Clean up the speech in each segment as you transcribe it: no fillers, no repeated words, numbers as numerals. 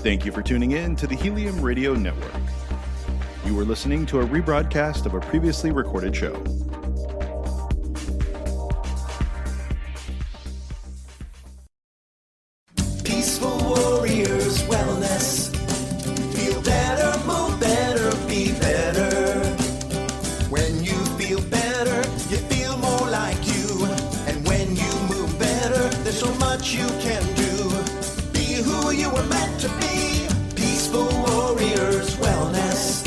Thank you for tuning in to the Helium Radio Network. You are listening to a rebroadcast of a previously recorded show. Peaceful Warriors Wellness. Feel better, move better, be better. When you feel better, you feel more like you. And when you move better, there's so much you can do. Be who you were meant to be. Peaceful Warriors Wellness.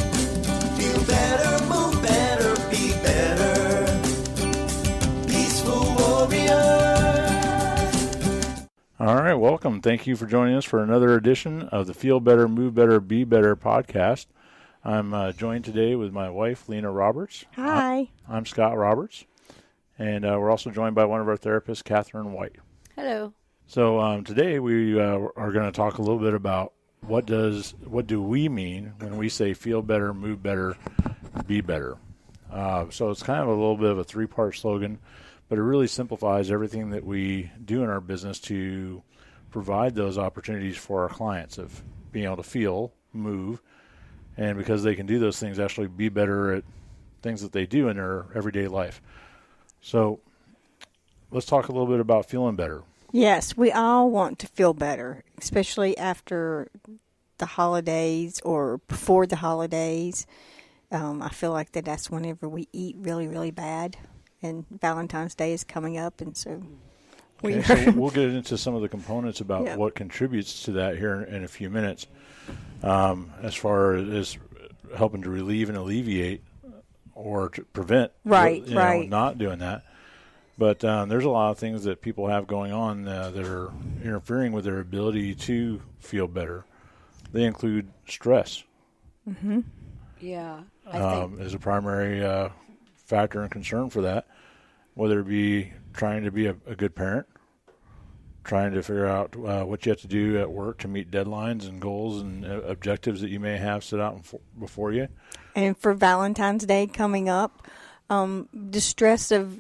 Feel better, move better, be better. Peaceful Warriors. All right, welcome. Thank you for joining us for another edition of the Feel Better, Move Better, Be Better podcast. I'm joined today with my wife, Lena Roberts. Hi. I'm Scott Roberts. And we're also joined by one of our therapists, Catherine White. Hello. So today we are going to talk a little bit about what do we mean when we say feel better, move better, be better. So it's kind of a little bit of a three-part slogan, but it really simplifies everything that we do in our business to provide those opportunities for our clients of being able to feel, move, and because they can do those things, actually be better at things that they do in their everyday life. So let's talk a little bit about feeling better. Yes, we all want to feel better, especially after the holidays or before the holidays. I feel like that's whenever we eat really, really bad, and Valentine's Day is coming up, and so so we'll get into some of the components about what contributes to that here in a few minutes, as far as helping to relieve and alleviate or to prevent not doing that. But there's a lot of things that people have going on that are interfering with their ability to feel better. They include stress. Mm-hmm. Yeah. As a primary factor and concern for that, whether it be trying to be a good parent, trying to figure out what you have to do at work to meet deadlines and goals and objectives that you may have set out before you. And for Valentine's Day coming up, the stress of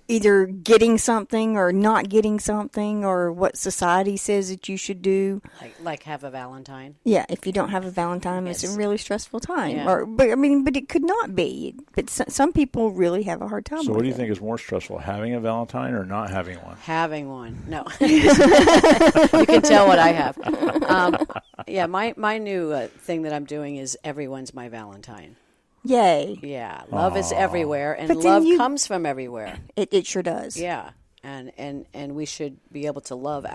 either getting something or not getting something, or what society says that you should do. Like have a Valentine. Yeah, if you don't have a Valentine, it's a really stressful time. Yeah. But it could not be. But some people really have a hard time. So, with what do you it. think is more stressful, having a Valentine or not having one? Having one. No. You can tell what I have. My new thing that I'm doing is everyone's my Valentine. Yay. Yeah, love is everywhere, and But then love comes from everywhere. It sure does. Yeah, and we should be able to love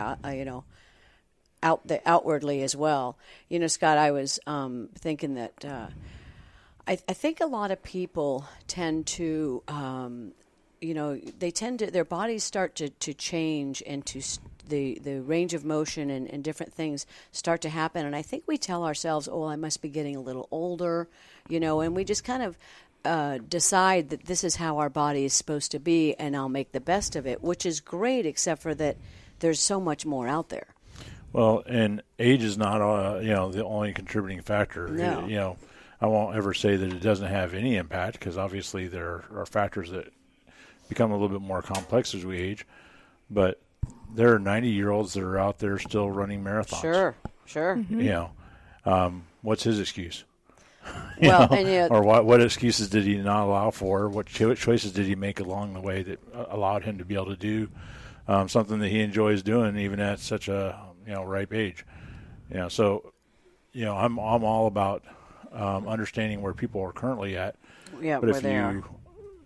outwardly as well. You know, Scott, I was thinking that I think a lot of people tend to, their bodies start to change and to the range of motion and different things start to happen. And I think we tell ourselves, I must be getting a little older, and we just kind of decide that this is how our body is supposed to be, and I'll make the best of it, which is great, except for that there's so much more out there. Well, and age is not, the only contributing factor. No. I won't ever say that it doesn't have any impact, because obviously there are factors that become a little bit more complex as we age. But there are 90-year-olds that are out there still running marathons. Sure. Mm-hmm. What's his excuse? Or what excuses did he not allow for? What choices did he make along the way that allowed him to be able to do something that he enjoys doing, even at such a ripe age? So I'm all about understanding where people are currently at. Yeah, but where if they you are.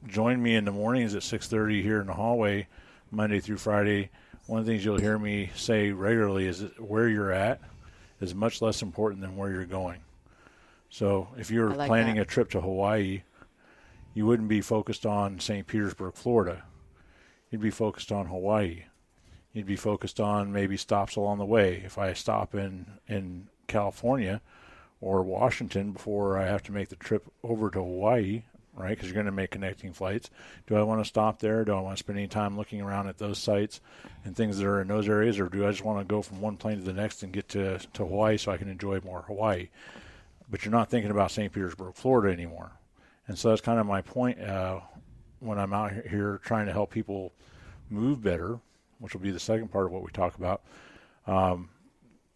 Join me in the mornings at 6:30 here in the hallway, Monday through Friday, one of the things you'll hear me say regularly is that where you're at is much less important than where you're going. So if you're planning a trip to Hawaii, you wouldn't be focused on St. Petersburg, Florida. You'd be focused on Hawaii. You'd be focused on maybe stops along the way. If I stop in California or Washington before I have to make the trip over to Hawaii, right, because you're going to make connecting flights, do I want to stop there? Do I want to spend any time looking around at those sites and things that are in those areas, or do I just want to go from one plane to the next and get to Hawaii so I can enjoy more Hawaii? But you're not thinking about St. Petersburg, Florida anymore. And so that's kind of my point when I'm out here trying to help people move better, which will be the second part of what we talk about.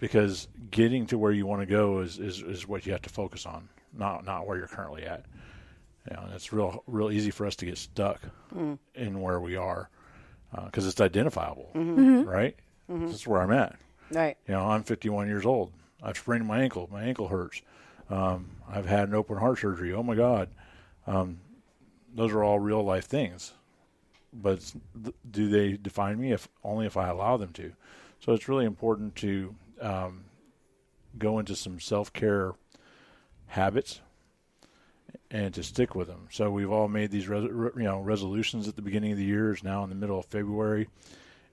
because getting to where you want to go is what you have to focus on, not where you're currently at. You know, and it's real easy for us to get stuck in where we are because it's identifiable, right? This is where I'm at. Right. You know, I'm 51 years old. I've sprained my ankle. My ankle hurts. I've had an open heart surgery. Oh my God. Those are all real life things, but do they define me? Only if I allow them to. So it's really important to go into some self-care habits and to stick with them. So we've all made these resolutions at the beginning of the year. It's now in the middle of February,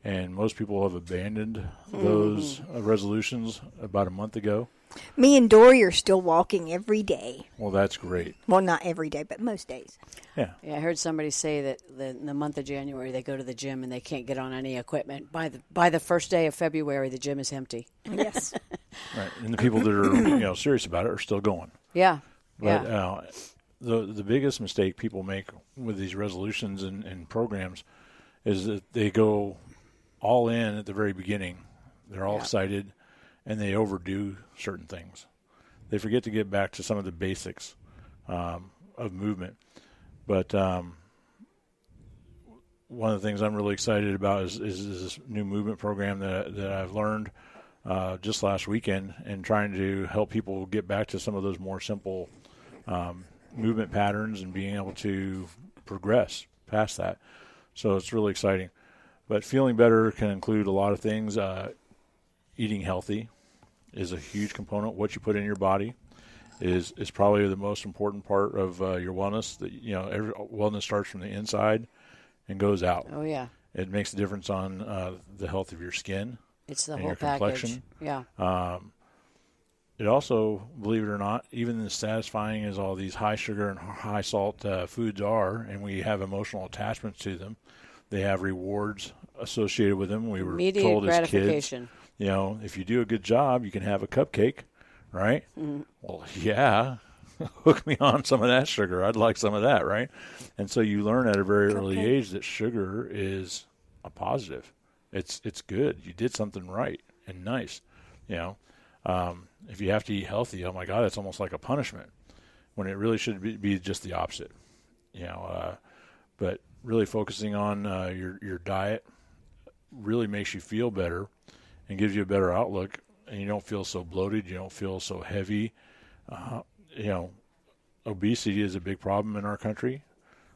and most people have abandoned those resolutions about a month ago. Me and Dory are still walking every day. Well, that's great. Well, not every day, but most days. Yeah. Yeah, I heard somebody say that in the month of January they go to the gym and they can't get on any equipment. By the first day of February, the gym is empty. Yes. Right. And the people that are serious about it are still going. Yeah. But yeah. The biggest mistake people make with these resolutions and programs is that they go all in at the very beginning. They're all excited, and they overdo certain things. They forget to get back to some of the basics of movement. But one of the things I'm really excited about is this new movement program that I've learned just last weekend, and trying to help people get back to some of those more simple movement patterns and being able to progress past that. So it's really exciting. But feeling better can include a lot of things. Eating healthy is a huge component. What you put in your body is probably the most important part of your wellness. That, every wellness starts from the inside and goes out. Oh, yeah. It makes a difference on the health of your skin. It's the and whole your package. complexion. Yeah. It also, believe it or not, even as satisfying as all these high sugar and high salt foods are, and we have emotional attachments to them, they have rewards associated with them. We were Immediate told as kids, gratification. if you do a good job, you can have a cupcake, right? Mm-hmm. Well, yeah, hook me on some of that sugar. I'd like some of that, right? And so you learn at a very early age that sugar is a positive. It's good. You did something right and nice, If you have to eat healthy, oh my God, it's almost like a punishment, when it really should be just the opposite. But really focusing on your diet really makes you feel better and gives you a better outlook, and you don't feel so bloated. You don't feel so heavy. Obesity is a big problem in our country.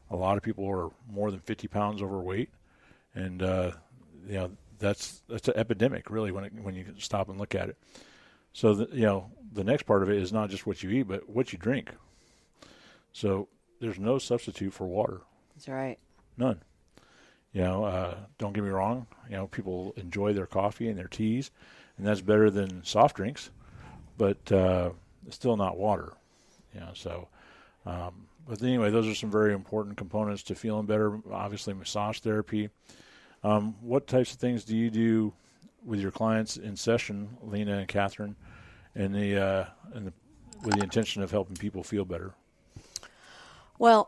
A lot of people are more than 50 pounds overweight, and that's an epidemic, really, when you stop and look at it. So the next part of it is not just what you eat, but what you drink. So there's no substitute for water. That's right. None. Don't get me wrong. People enjoy their coffee and their teas, and that's better than soft drinks, but it's still not water. But anyway, those are some very important components to feeling better. Obviously, massage therapy. What types of things do you do with your clients in session, Lena and Catherine, with the intention of helping people feel better? Well,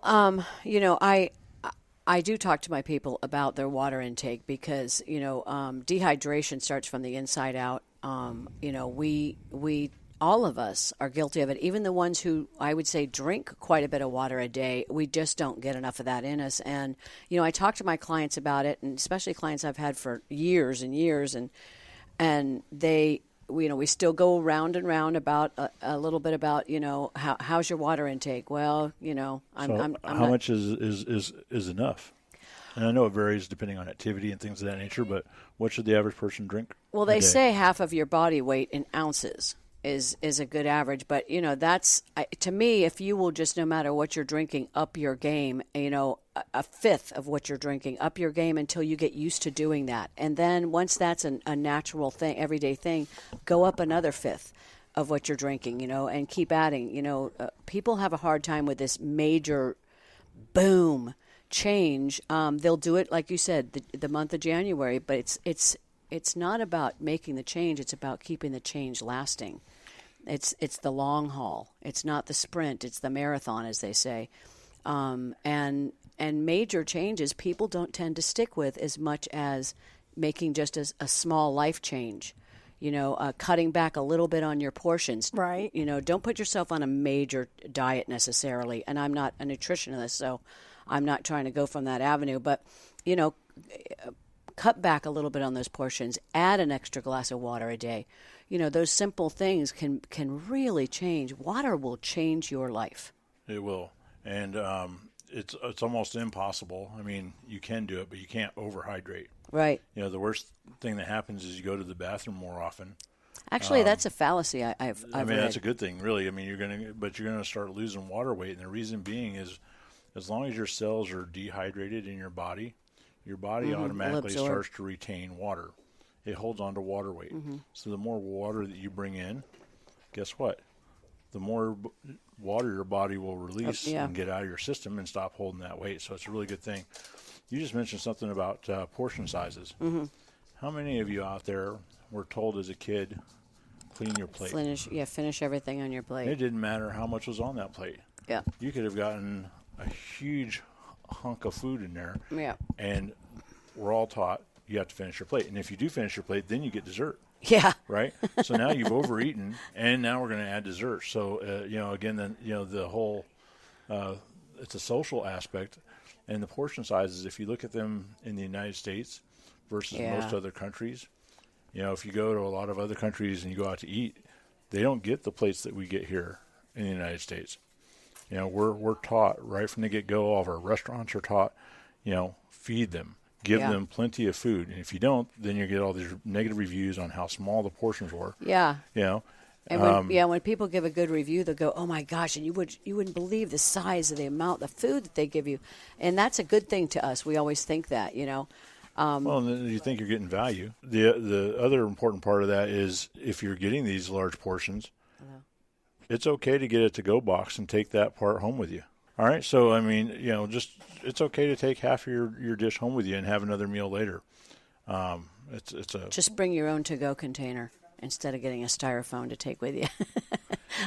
I do talk to my people about their water intake because, dehydration starts from the inside out. We all of us are guilty of it. Even the ones who, I would say, drink quite a bit of water a day, we just don't get enough of that in us. And, I talk to my clients about it, and especially clients I've had for years and years, and they, we still go round and round about a little bit about, how's your water intake? Well, I'm how much is enough? And I know it varies depending on activity and things of that nature, but what should the average person drink? Well, they say half of your body weight in ounces is a good average, but that's to me, if you will just, no matter what you're drinking, up your game, a fifth of what you're drinking, up your game until you get used to doing that. And then once that's a natural thing, everyday thing, go up another fifth of what you're drinking, and keep adding. People have a hard time with this major boom change. They'll do it, like you said, the month of January, but it's not about making the change. It's about keeping the change lasting. It's the long haul. It's not the sprint. It's the marathon, as they say. And major changes people don't tend to stick with as much as making just a small life change. cutting back a little bit on your portions. Right. Don't put yourself on a major diet necessarily. And I'm not a nutritionist, so I'm not trying to go from that avenue. But, cut back a little bit on those portions. Add an extra glass of water a day. Those simple things can really change. Water will change your life. It will. And it's almost impossible. I mean, you can do it, but you can't overhydrate. Right. The worst thing that happens is you go to the bathroom more often. Actually, that's a fallacy I've read. That's a good thing, really. I mean, you're gonna start losing water weight, and the reason being is, as long as your cells are dehydrated in your body automatically starts to retain water. It holds on to water weight. So the more water that you bring in, guess what? The more water your body will release and get out of your system and stop holding that weight. So it's a really good thing. You just mentioned something about portion sizes. How many of you out there were told as a kid, clean your plate? Finish everything on your plate. It didn't matter how much was on that plate. Yeah. You could have gotten a huge hunk of food in there. Yeah. And we're all taught you have to finish your plate. And if you do finish your plate, then you get dessert. Yeah. Right? So now you've overeaten, and now we're going to add dessert. So, again, the whole, it's a social aspect. And the portion sizes, if you look at them in the United States versus most other countries, if you go to a lot of other countries and you go out to eat, they don't get the plates that we get here in the United States. We're taught right from the get-go, all of our restaurants are taught, feed them. Give them plenty of food, and if you don't, then you get all these negative reviews on how small the portions were. Yeah. And when people give a good review, they'll go, "Oh my gosh!" And you wouldn't believe the size of the amount of food that they give you, and that's a good thing to us. We always think that, well, and then you think you're getting value. The other important part of that is if you're getting these large portions, it's okay to get a to-go box and take that part home with you. All right, so I mean, it's okay to take half of your dish home with you and have another meal later. Just bring your own to-go container instead of getting a styrofoam to take with you.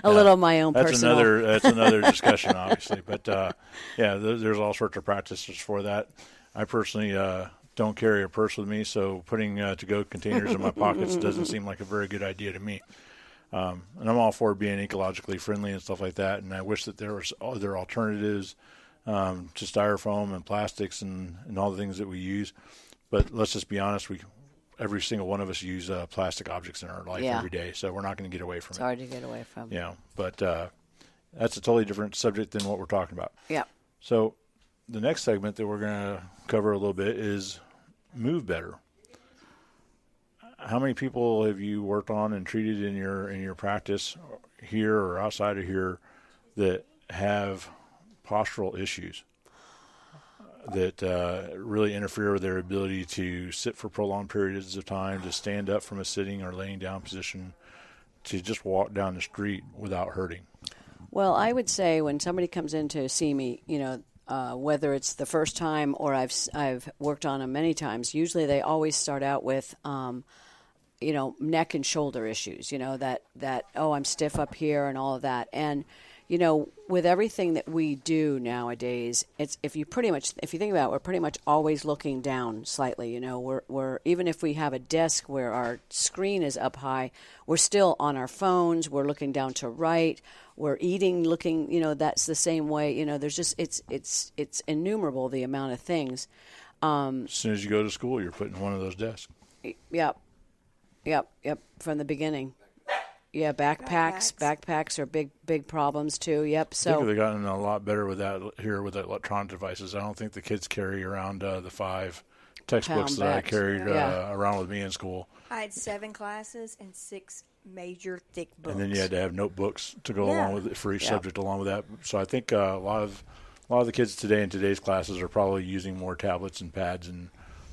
Little my own personal. That's another discussion, obviously. But there's all sorts of practices for that. I personally don't carry a purse with me, so putting to-go containers in my pockets doesn't seem like a very good idea to me. And I'm all for being ecologically friendly and stuff like that, and I wish that there was other alternatives to styrofoam and plastics and all the things that we use. But let's just be honest, every single one of us use plastic objects in our life every day, so we're not going to get away from it. It's hard to get away from. But that's a totally different subject than what we're talking about. Yeah. So the next segment that we're going to cover a little bit is move better. How many people have you worked on and treated in your practice here or outside of here that have postural issues that really interfere with their ability to sit for prolonged periods of time, to stand up from a sitting or laying down position, to just walk down the street without hurting? Well, I would say when somebody comes in to see me, whether it's the first time or I've worked on them many times, usually they always start out with neck and shoulder issues, that I'm stiff up here and all of that. And, with everything that we do nowadays, if you think about it, we're pretty much always looking down slightly. We're even if we have a desk where our screen is up high, we're still on our phones. We're looking down to right. We're eating, looking. That's the same way. There's just it's innumerable the amount of things. As soon as you go to school, you're put in one of those desks. Yep. From the beginning. Yeah, backpacks are big problems too. Yep. So I think they've gotten a lot better with that here with the electronic devices. I don't think the kids carry around the 5 textbooks that I carried around with me in school. I had 7 classes and 6 major thick books. And then you had to have notebooks to go along with it for each subject along with that. So I think a lot of the kids today in today's classes are probably using more tablets and pads and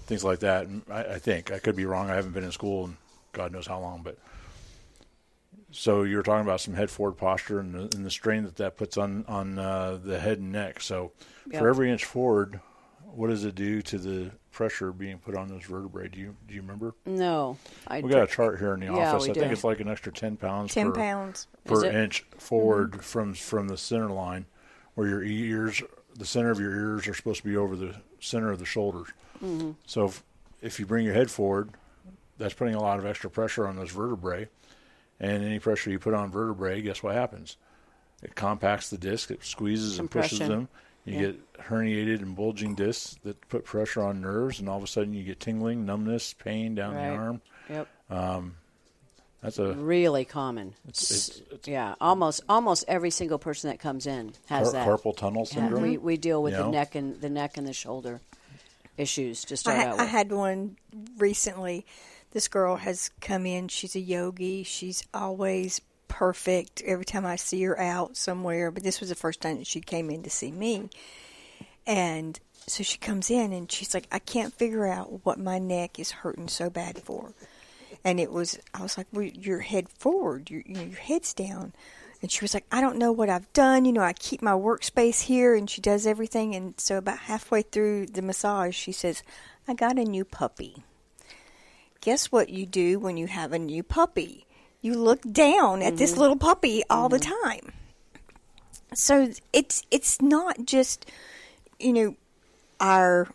things like that. And I think I could be wrong. I haven't been in school in God knows how long, but. So you were talking about some head forward posture and the strain that puts on the head and neck. So for every inch forward, what does it do to the pressure being put on those vertebrae? Do you remember? No. We got a chart here in the office. I think it's like an extra 10 pounds 10 pounds per inch forward from the center line, where your ears, the center of your ears are supposed to be over the center of the shoulders. Mm-hmm. So if you bring your head forward, that's putting a lot of extra pressure on those vertebrae. And any pressure you put on vertebrae, guess what happens? It compacts the disc, it squeezes and pushes Compression. them. You get herniated and bulging discs that put pressure on nerves, and all of a sudden you get tingling, numbness, pain down the Right. arm. Yep. That's a Really common. it's Yeah, almost every single person that comes in has that. carpal tunnel Yeah, syndrome. we deal with You the know? neck and the shoulder issues to start out I with. had one recently. This girl has come in. She's a yogi. She's always perfect every time I see her out somewhere. But this was the first time that she came in to see me. And so she comes in and she's like, I can't figure out what my neck is hurting so bad for. And I was like, well, your head forward, your head's down. And she was like, I don't know what I've done. I keep my workspace here, and she does everything. And so about halfway through the massage, she says, I got a new puppy. Guess what you do when you have a new puppy? You look down at this little puppy all the time. So it's not just, our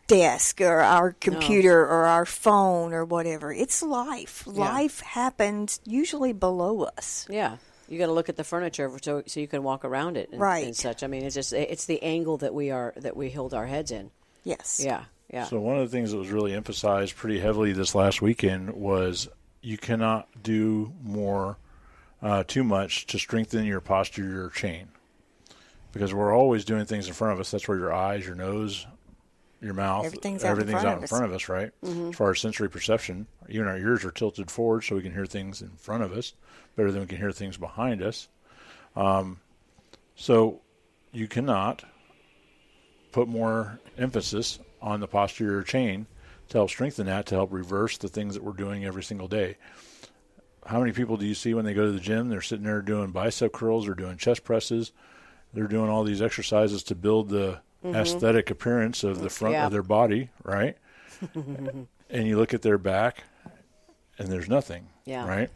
desk or our computer or our phone or whatever. It's life. Yeah. Life happens usually below us. Yeah, you got to look at the furniture so you can walk around it and, Right. and such. I mean, it's the angle that we hold our heads in. Yes. Yeah, yeah. So one of the things that was really emphasized pretty heavily this last weekend was you cannot do too much to strengthen your posterior chain, because we're always doing things in front of us. That's where your eyes, your nose, your mouth, Everything's out in front of us. right? As far as sensory perception, even our ears are tilted forward so we can hear things in front of us better than we can hear things behind us. So you cannot put more emphasis on the posterior chain to help strengthen that, to help reverse the things that we're doing every single day. How many people do you see when they go to the gym? They're sitting there doing bicep curls or doing chest presses. They're doing all these exercises to build the aesthetic appearance of the front Yeah. of their body, right? And you look at their back, and there's nothing, Yeah. right?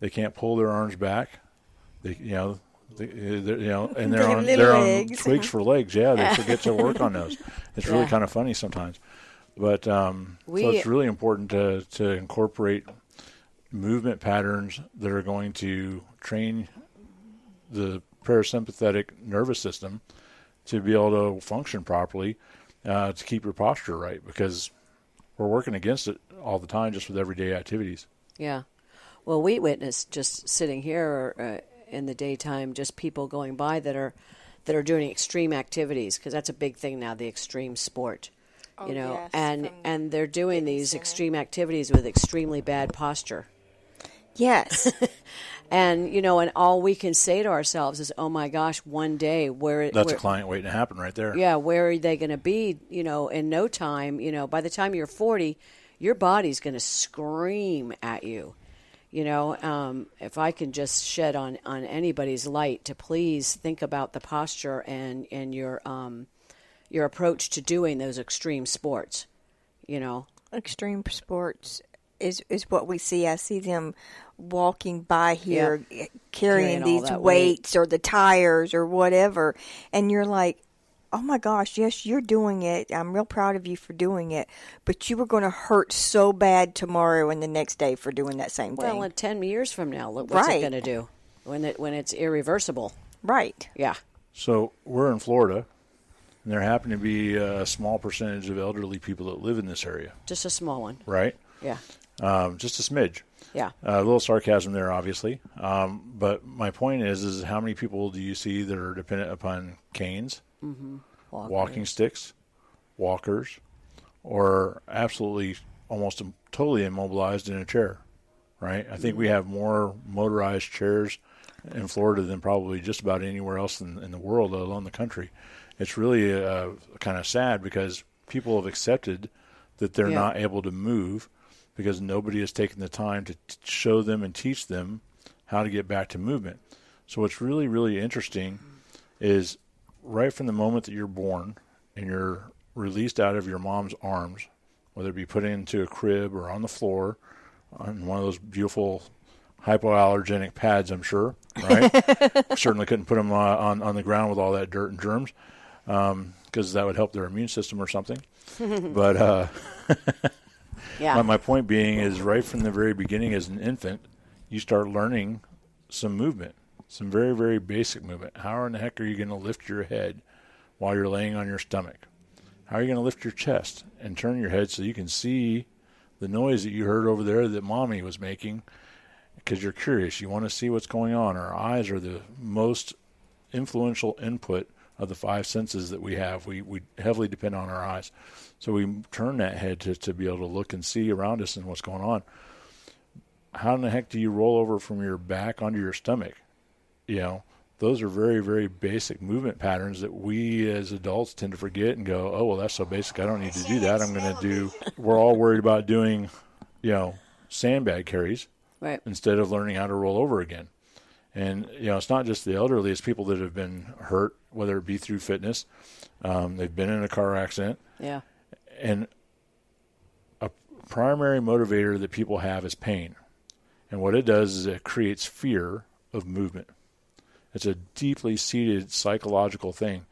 They can't pull their arms back. They're and They they're have on little they're on legs. twigs for legs. Yeah, they forget to work on those. It's really Yeah. kind of funny sometimes, but so it's really important to incorporate movement patterns that are going to train the parasympathetic nervous system to be able to function properly, to keep your posture right, because we're working against it all the time just with everyday activities. Yeah. Well, we witnessed just sitting here in the daytime, just people going by that are doing extreme activities, because that's a big thing now, the extreme sport. yes, and they're doing these extreme activities with extremely bad posture. Yes. And and all we can say to ourselves is, "Oh my gosh, one day That's a client waiting to happen right there. Yeah, where are they going to be? In no time. By the time you're 40, your body's going to scream at you. If I can just shed on anybody's light to please think about the posture and your approach to doing those extreme sports. Extreme sports is what we see. I see them walking by here carrying Carrying all these that weight. weights or the tires or whatever, and you're like, oh my gosh, yes, you're doing it. I'm real proud of you for doing it, but you were going to hurt so bad tomorrow and the next day for doing that same thing. Well, in 10 years from now, look what's it Right. going to do when it's irreversible. Right. Yeah. So we're in Florida, and there happen to be a small percentage of elderly people that live in this area, Just a small one. right? Yeah. Just a smidge. Yeah. A little sarcasm there, obviously. But my point is how many people do you see that are dependent upon canes, walking sticks, walkers, or absolutely almost totally immobilized in a chair, right? I think we have more motorized chairs in Florida than probably just about anywhere else in the world, let alone the country. It's really kind of sad because people have accepted that they're not able to move because nobody has taken the time to show them and teach them how to get back to movement. So what's really, really interesting is right from the moment that you're born and you're released out of your mom's arms, whether it be put into a crib or on the floor on one of those beautiful hypoallergenic pads, I'm sure, right? Certainly couldn't put them on the ground with all that dirt and germs because that would help their immune system or something. But Yeah. My point being is right from the very beginning as an infant, you start learning some movement, some very, very basic movement. How in the heck are you going to lift your head while you're laying on your stomach? How are you going to lift your chest and turn your head so you can see the noise that you heard over there that Mommy was making? Because you're curious. You want to see what's going on. Our eyes are the most influential input of the five senses that we have. We heavily depend on our eyes. So we turn that head to be able to look and see around us and what's going on. How in the heck do you roll over from your back onto your stomach? You know, those are very, very basic movement patterns that we as adults tend to forget and go, oh, well, that's so basic. I don't need to do that. I'm going to do, we're all worried about doing, you know, sandbag carries Right. instead of learning how to roll over again. And, you know, it's not just the elderly, it's people that have been hurt, whether it be through fitness, they've been in a car accident. Yeah. And a primary motivator that people have is pain. And what it does is it creates fear of movement. It's a deeply seated psychological thing.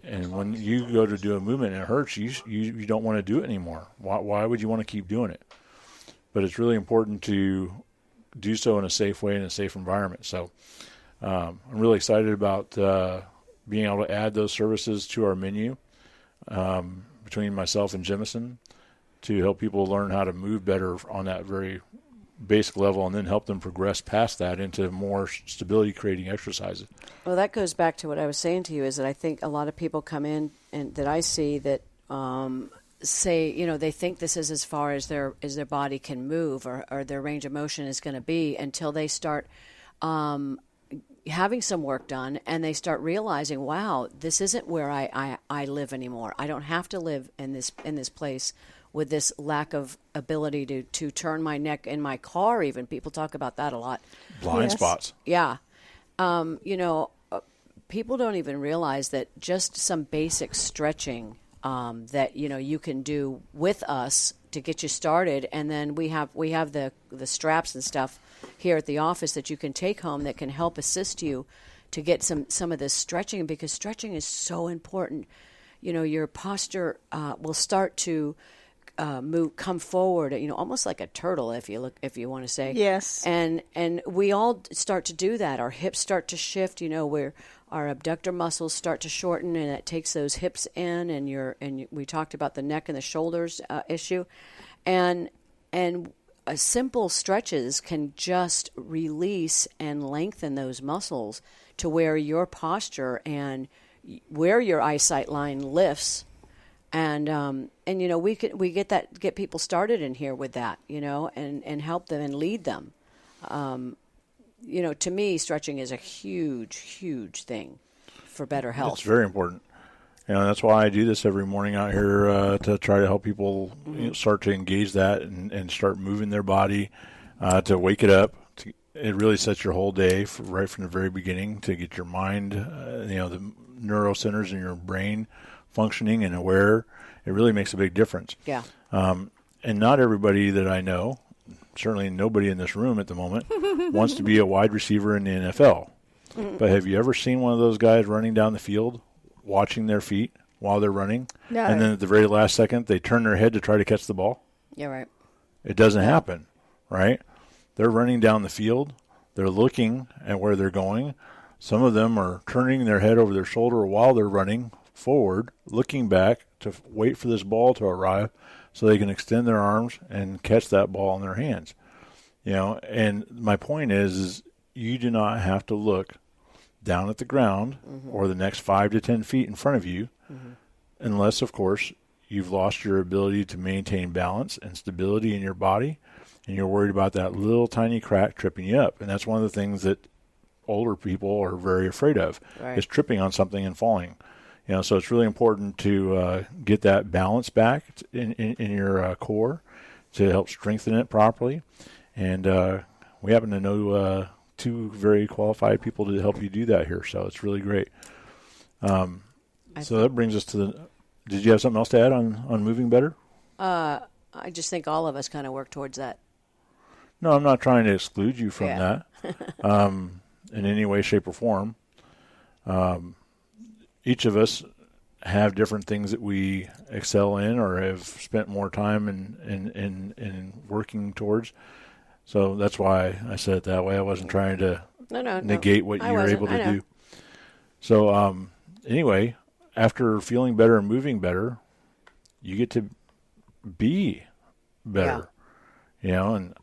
And when you go to do a movement and it hurts, you don't want to do it anymore. Why would you want to keep doing it? But it's really important to do so in a safe way, in a safe environment. So I'm really excited about being able to add those services to our menu between myself and Jemison to help people learn how to move better on that very basic level and then help them progress past that into more stability creating exercises. Well, that goes back to what I was saying to you is that I think a lot of people come in and that I see that say, you know, they think this is as far as their body can move or their range of motion is going to be until they start having some work done and they start realizing, wow, this isn't where I live anymore. I don't have to live in this place with this lack of ability to turn my neck in my car even. People talk about that a lot. Blind Yes. spots. Yeah. You know, people don't even realize that just some basic stretching that, you know, you can do with us to get you started. And then we have the straps and stuff here at the office that you can take home that can help assist you to get some of this stretching, because stretching is so important. You know, your posture will start to come forward, you know, almost like a turtle, if you want to say. Yes. And we all start to do that. Our hips start to shift, you know, where our abductor muscles start to shorten, and it takes those hips in, and we talked about the neck and the shoulders issue. And simple stretches can just release and lengthen those muscles to where your posture and where your eyesight line lifts. And you know, we get people started in here with that, you know, and help them and lead them. You know, to me, stretching is a huge, huge thing for better health. It's very important. You know, that's why I do this every morning out here to try to help people you know, start to engage that and start moving their body to wake it up. It really sets your whole day right from the very beginning to get your mind, you know, the neurocenters in your brain functioning and aware. It really makes a big difference. Yeah. And not everybody that I know, certainly nobody in this room at the moment, wants to be a wide receiver in the NFL. But have you ever seen one of those guys running down the field, watching their feet while they're running? No. And then at the very last second, they turn their head to try to catch the ball? Yeah, right. It doesn't happen, right? They're running down the field. They're looking at where they're going. Some of them are turning their head over their shoulder while they're running forward, looking back to wait for this ball to arrive so they can extend their arms and catch that ball in their hands. You know, and my point is you do not have to look down at the ground or the next 5 to 10 feet in front of you unless, of course, you've lost your ability to maintain balance and stability in your body and you're worried about that little tiny crack tripping you up. And that's one of the things that older people are very afraid of, Right. is tripping on something and falling. You know, so it's really important to get that balance back in your core to help strengthen it properly. And we happen to know two very qualified people to help you do that here, so it's really great. So that brings us to the. Did you have something else to add on moving better? I just think all of us kind of work towards that. No, I'm not trying to exclude you from Yeah. that in any way, shape, or form. Each of us have different things that we excel in or have spent more time in working towards. So that's why I said it that way. I wasn't trying to negate what you were able to do. So anyway, after feeling better and moving better, you get to be better. You know, and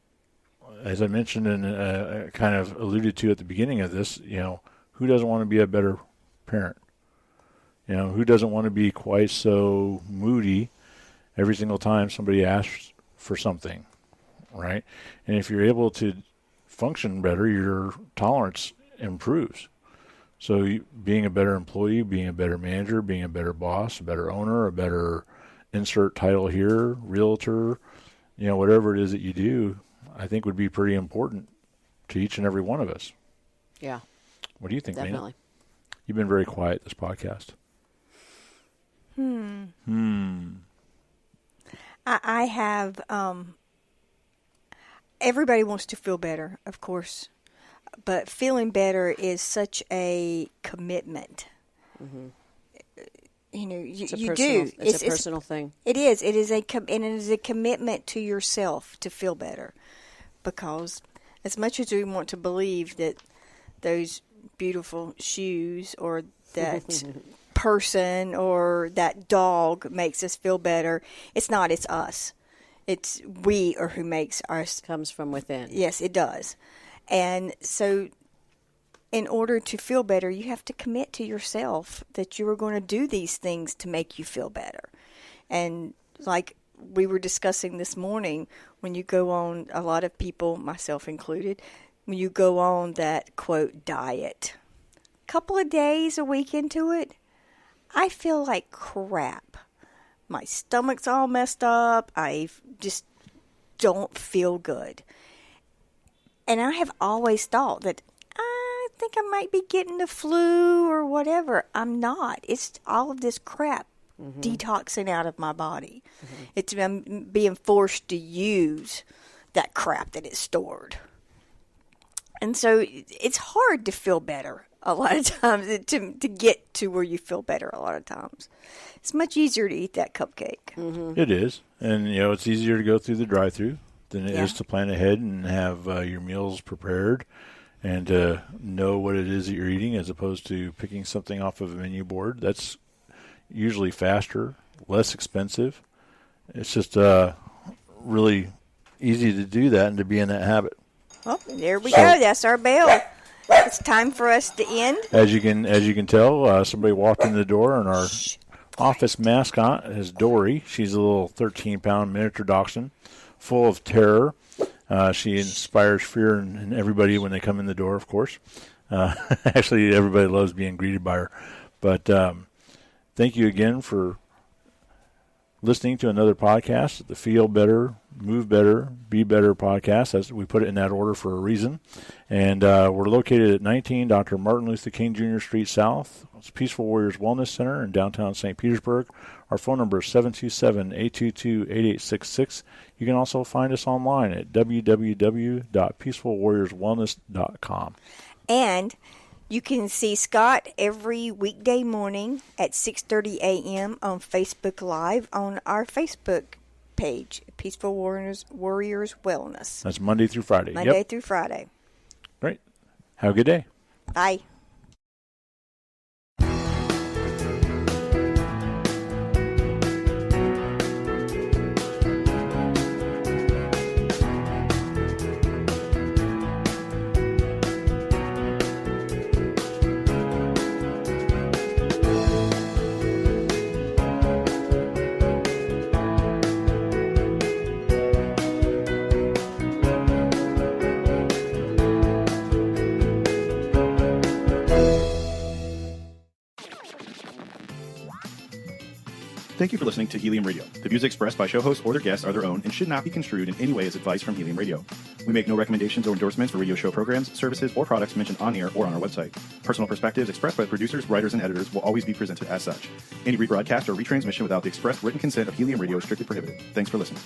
as I mentioned and kind of alluded to at the beginning of this, you know, who doesn't want to be a better parent? You know, who doesn't want to be quite so moody every single time somebody asks for something, right? And if you're able to function better, your tolerance improves. So being a better employee, being a better manager, being a better boss, a better owner, a better insert title here, realtor, you know, whatever it is that you do, I think would be pretty important to each and every one of us. Yeah. What do you think, Definitely. Lena? You've been very quiet this podcast. I have, everybody wants to feel better, of course, but feeling better is such a commitment. Mm-hmm. You know, you It's do. It's a personal thing. It is. It is and it is a commitment to yourself to feel better, because as much as we want to believe that those beautiful shoes or that person or that dog makes us feel better, it's not. It's us. It's we are who makes us. Comes from within. Yes, it does. And so in order to feel better, you have to commit to yourself that you are going to do these things to make you feel better. And like we were discussing this morning, when you go on, a lot of people, myself included, when you go on that, quote, diet, a couple of days, a week into it, I feel like crap. My stomach's all messed up. I just don't feel good. And I have always thought that I think I might be getting the flu or whatever. I'm not. It's all of this crap detoxing out of my body. It's being forced to use that crap that is stored. And so it's hard to feel better a lot of times, to get to where you feel better a lot of times. It's much easier to eat that cupcake. It is. And, you know, it's easier to go through the drive-thru than it is to plan ahead and have your meals prepared and to know what it is that you're eating, as opposed to picking something off of a menu board. That's usually faster, less expensive. It's just really easy to do that and to be in that habit. Oh, there we go. That's our bell. It's time for us to end. As you can tell, somebody walked in the door, and our office mascot is Dory. She's a little 13-pound miniature dachshund, full of terror. She inspires fear in everybody when they come in the door, of course. Actually, everybody loves being greeted by her. But thank you again for listening to another podcast, the Feel Better, Move Better, Be Better podcast. As we put it in that order for a reason. And we're located at 19 Dr. Martin Luther King Jr. Street South. It's Peaceful Warriors Wellness Center in downtown St. Petersburg. Our phone number is 727-822-8866. You can also find us online at www.peacefulwarriorswellness.com. And you can see Scott every weekday morning at 6:30 a.m. on Facebook Live on our Facebook page, Peaceful Warriors Wellness. That's Monday through Friday. Monday through Friday. Great. Have a good day. Bye. Thank you for listening to Helium Radio. The views expressed by show hosts or their guests are their own and should not be construed in any way as advice from Helium Radio. We make no recommendations or endorsements for radio show programs, services, or products mentioned on air or on our website. Personal perspectives expressed by the producers, writers, and editors will always be presented as such. Any rebroadcast or retransmission without the express written consent of Helium Radio is strictly prohibited. Thanks for listening.